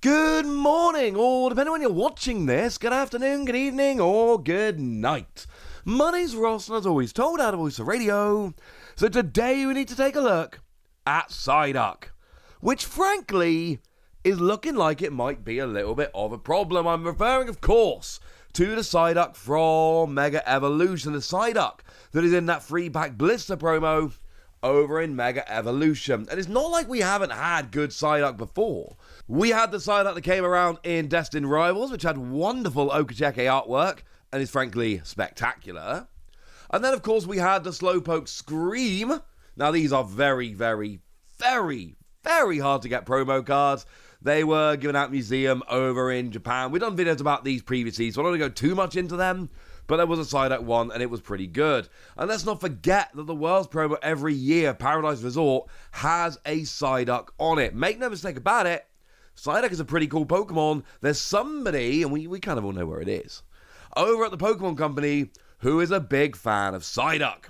Good morning, or depending on when you're watching this, good afternoon, good evening, or good night. My name's Ross, and as always told out of Voice of Radio, so today we need to take a look at Psyduck, which frankly is looking like it might be a little bit of a problem. I'm referring, of course, to the Psyduck from Mega Evolution, the Psyduck that is in that free pack blister promo over in Mega Evolution. And it's not like we haven't had good Psyduck before. We had the Psyduck that came around in Destined Rivals, which had wonderful Okacheke artwork and is frankly spectacular. And then, of course, we had the Slowpoke Scream. Now, these are very, very, very, very hard to get promo cards. They were given out museum over in Japan. We've done videos about these previously, so I don't want to go too much into them. But there was a Psyduck one, and it was pretty good. And let's not forget that the World's promo every year, Paradise Resort, has a Psyduck on it. Make no mistake about it, Psyduck is a pretty cool Pokemon. There's somebody, and we kind of all know where it is, over at the Pokemon Company who is a big fan of Psyduck.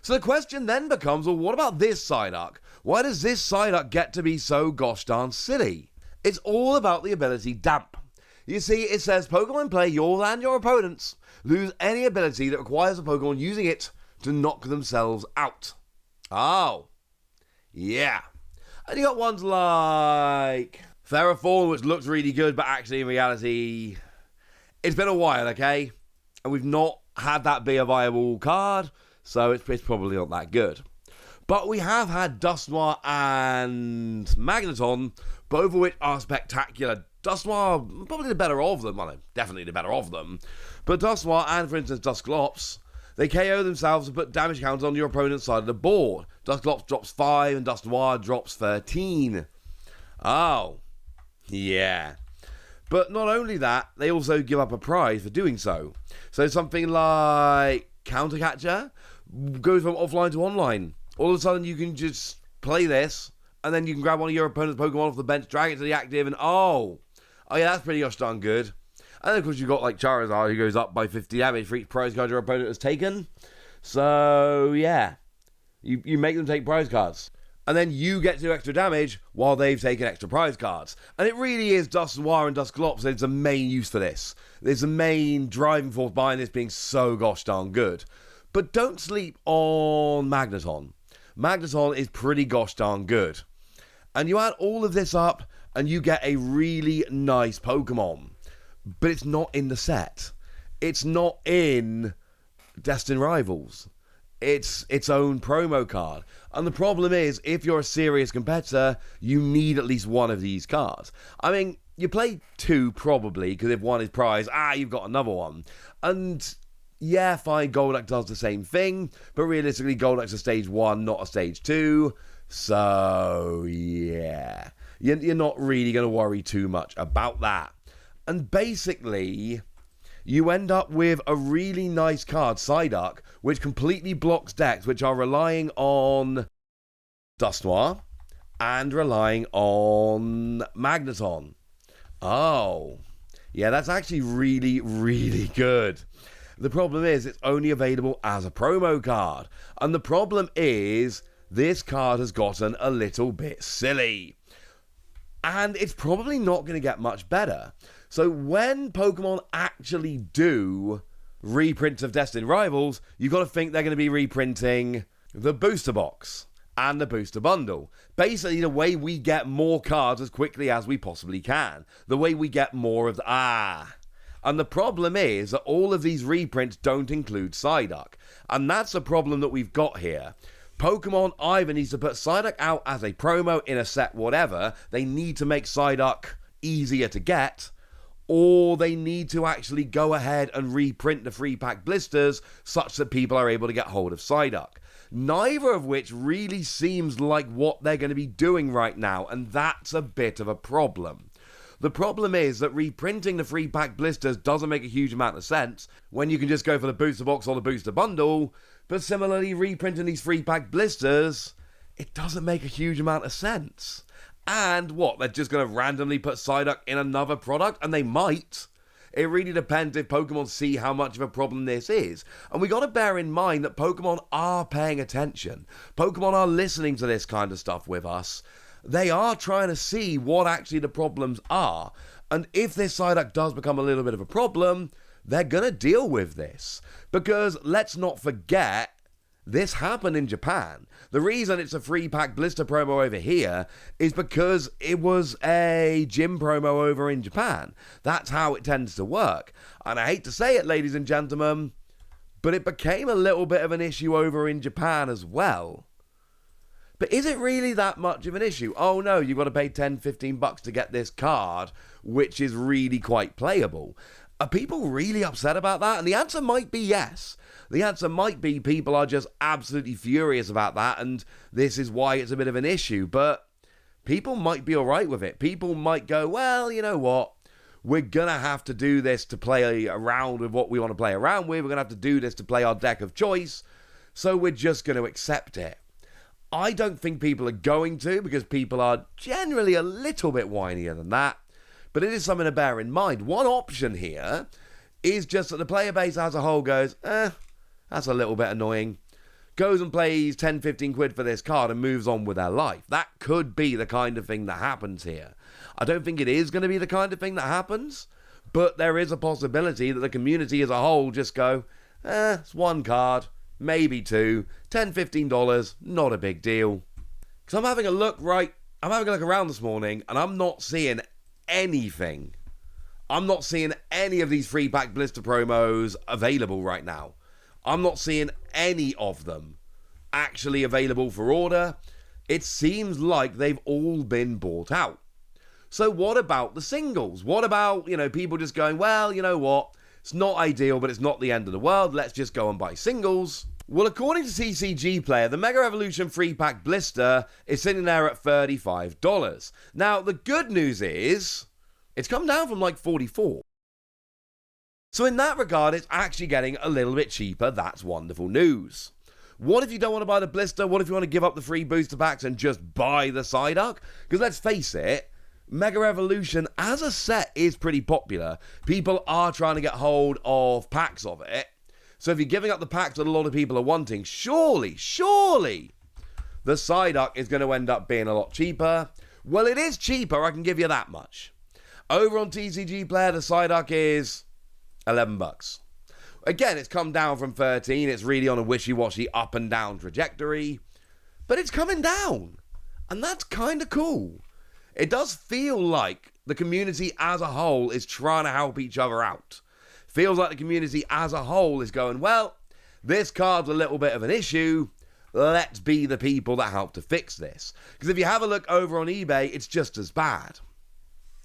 So the question then becomes, well, what about this Psyduck? Why does this Psyduck get to be so gosh darn silly? It's all about the ability Damp. You see, it says Pokemon in play, yours and your opponents lose any ability that requires a Pokemon using it to knock themselves out. Oh, yeah. And you got ones like Ferrothorn, which looks really good, but actually in reality, it's been a while, okay? And we've not had that be a viable card, so it's probably not that good. But we have had Dusknoir and Magneton, both of which are spectacular. Dusknoir, probably the better of them. Well, no, definitely the better of them. But Dusknoir and, for instance, Dusclops, they KO themselves and put damage counters on your opponent's side of the board. Dusclops drops 5 and Dusknoir drops 13. Oh, yeah. But not only that, they also give up a prize for doing so. So something like Countercatcher goes from offline to online. All of a sudden, you can just play this, and then you can grab one of your opponent's Pokemon off the bench, drag it to the active, and oh yeah, that's pretty gosh darn good. And then, of course, you've got like Charizard, who goes up by 50 damage for each prize card your opponent has taken. So, yeah, you make them take prize cards. And then you get to do extra damage while they've taken extra prize cards. And it really is Dusknoir and Dusclops that's the main use for this. There's the main driving force behind this being so gosh darn good. But don't sleep on Magneton. Magneton is pretty gosh darn good. And you add all of this up, and you get a really nice Pokemon. But it's not in the set. It's not in Destined Rivals. It's its own promo card. And the problem is, if you're a serious competitor, you need at least one of these cards. I mean, you play 2 probably, because if one is prize, you've got another one. And yeah, fine, Golduck does the same thing, but realistically, Golduck's a stage 1, not a stage 2. So, yeah, you're not really going to worry too much about that. And basically, you end up with a really nice card, Psyduck, which completely blocks decks which are relying on Dusknoir and relying on Magneton. Oh, yeah, that's actually really, really good. The problem is it's only available as a promo card. And the problem is this card has gotten a little bit silly. And it's probably not going to get much better. So when Pokemon actually do reprints of Destined Rivals, you've got to think they're going to be reprinting the booster box and the booster bundle. Basically, the way we get more cards as quickly as we possibly can. The way we get more of the... And the problem is that all of these reprints don't include Psyduck. And that's a problem that we've got here. Pokemon either needs to put Psyduck out as a promo in a set whatever, they need to make Psyduck easier to get, or they need to actually go ahead and reprint the free pack blisters such that people are able to get hold of Psyduck. Neither of which really seems like what they're going to be doing right now, and that's a bit of a problem. The problem is that reprinting the free pack blisters doesn't make a huge amount of sense when you can just go for the booster box or the booster bundle, but similarly reprinting these free pack blisters, it doesn't make a huge amount of sense. And what, they're just going to randomly put Psyduck in another product? And they might. It really depends if Pokemon see how much of a problem this is. And we got to bear in mind that Pokemon are paying attention. Pokemon are listening to this kind of stuff with us. they are trying to see what actually the problems are. And if this Psyduck does become a little bit of a problem, they're going to deal with this. Because let's not forget, this happened in Japan. The reason it's a free pack blister promo over here is because it was a gym promo over in Japan. That's how it tends to work. And I hate to say it, ladies and gentlemen, but it became a little bit of an issue over in Japan as well. But is it really that much of an issue? Oh no, you've got to pay $10-15 to get this card, which is really quite playable. Are people really upset about that? And the answer might be yes. The answer might be people are just absolutely furious about that, and this is why it's a bit of an issue. But people might be alright with it. People might go, well, you know what? We're going to have to do this to play around with what we want to play around with. We're going to have to do this to play our deck of choice. So we're just going to accept it. I don't think people are going to, because people are generally a little bit whinier than that. But it is something to bear in mind. One option here is just that the player base as a whole goes, that's a little bit annoying. Goes and plays 10-15 quid for this card and moves on with their life. That could be the kind of thing that happens here. I don't think it is going to be the kind of thing that happens, but there is a possibility that the community as a whole just go, it's one card, maybe two, $10-15, not a big deal. Because I'm having a look around this morning, and I'm not seeing anything. I'm not seeing any of these free pack blister promos available right now. I'm not seeing any of them actually available for order. It seems like they've all been bought out. So what about the singles? What about, people just going, well, you know what? It's not ideal, but it's not the end of the world. Let's just go and buy singles. Well, according to TCG Player, the Mega Evolution free pack blister is sitting there at $35. Now, the good news is it's come down from like $44. So in that regard, it's actually getting a little bit cheaper. That's wonderful news. What if you don't want to buy the blister? What if you want to give up the free booster packs and just buy the Psyduck? Because let's face it, Mega Evolution as a set is pretty popular. People are trying to get hold of packs of it. So if you're giving up the packs that a lot of people are wanting, surely, the Psyduck is going to end up being a lot cheaper. Well, it is cheaper, I can give you that much. Over on TCG Player, the Psyduck is $11. Again, it's come down from 13. It's really on a wishy-washy up and down trajectory. But it's coming down. And that's kind of cool. It does feel like the community as a whole is trying to help each other out. Feels like the community as a whole is going, well, this card's a little bit of an issue. Let's be the people that help to fix this. Because if you have a look over on eBay, it's just as bad.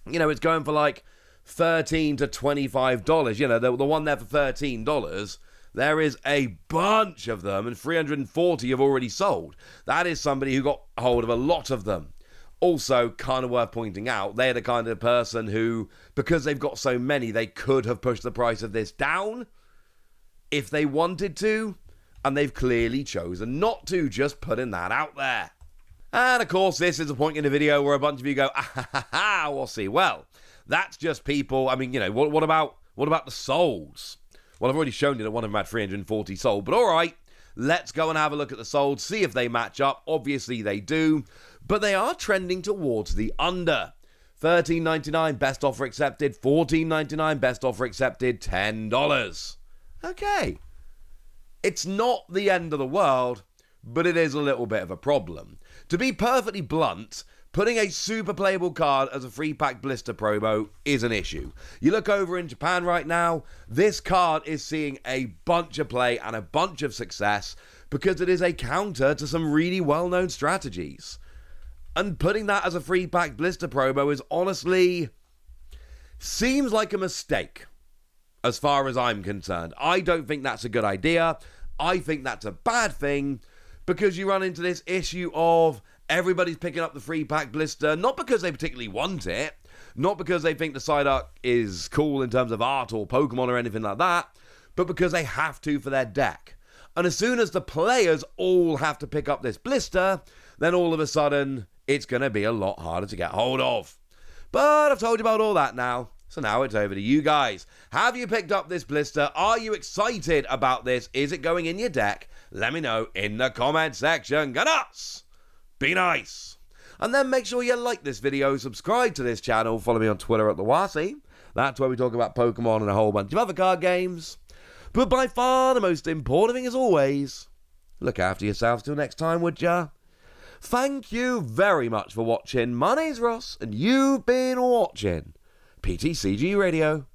It's going for like $13 to $25. The one there for $13. There is a bunch of them, and 340 have already sold. That is somebody who got hold of a lot of them. Also, kind of worth pointing out, they're the kind of person who, because they've got so many, they could have pushed the price of this down if they wanted to, and they've clearly chosen not to, just putting that out there. And of course, this is a point in the video where a bunch of you go, we'll see. Well, that's just people. I mean, what about the souls? Well, I've already shown you that one of them had 340 sold, but all right, let's go and have a look at the solds, see if they match up. Obviously, they do, but they are trending towards the under. $13.99, best offer accepted. $14.99, best offer accepted. $10. Okay. It's not the end of the world, but it is a little bit of a problem. To be perfectly blunt, putting a super playable card as a free pack blister promo is an issue. You look over in Japan right now, this card is seeing a bunch of play and a bunch of success because it is a counter to some really well-known strategies. And putting that as a free pack blister promo is honestly seems like a mistake as far as I'm concerned. I don't think that's a good idea. I think that's a bad thing because you run into this issue of everybody's picking up the free pack blister, not because they particularly want it, not because they think the Psyduck is cool in terms of art or Pokemon or anything like that, but because they have to for their deck. And as soon as the players all have to pick up this blister, then all of a sudden, it's going to be a lot harder to get hold of. But I've told you about all that now, so now it's over to you guys. Have you picked up this blister? Are you excited about this? Is it going in your deck? Let me know in the comment section. Go nuts! Be nice! And then make sure you like this video, subscribe to this channel, follow me on Twitter at the Wasi. That's where we talk about Pokemon and a whole bunch of other card games. But by far the most important thing, as always, look after yourselves till next time, would ya? Thank you very much for watching. My name's Ross, and you've been watching PTCG Radio.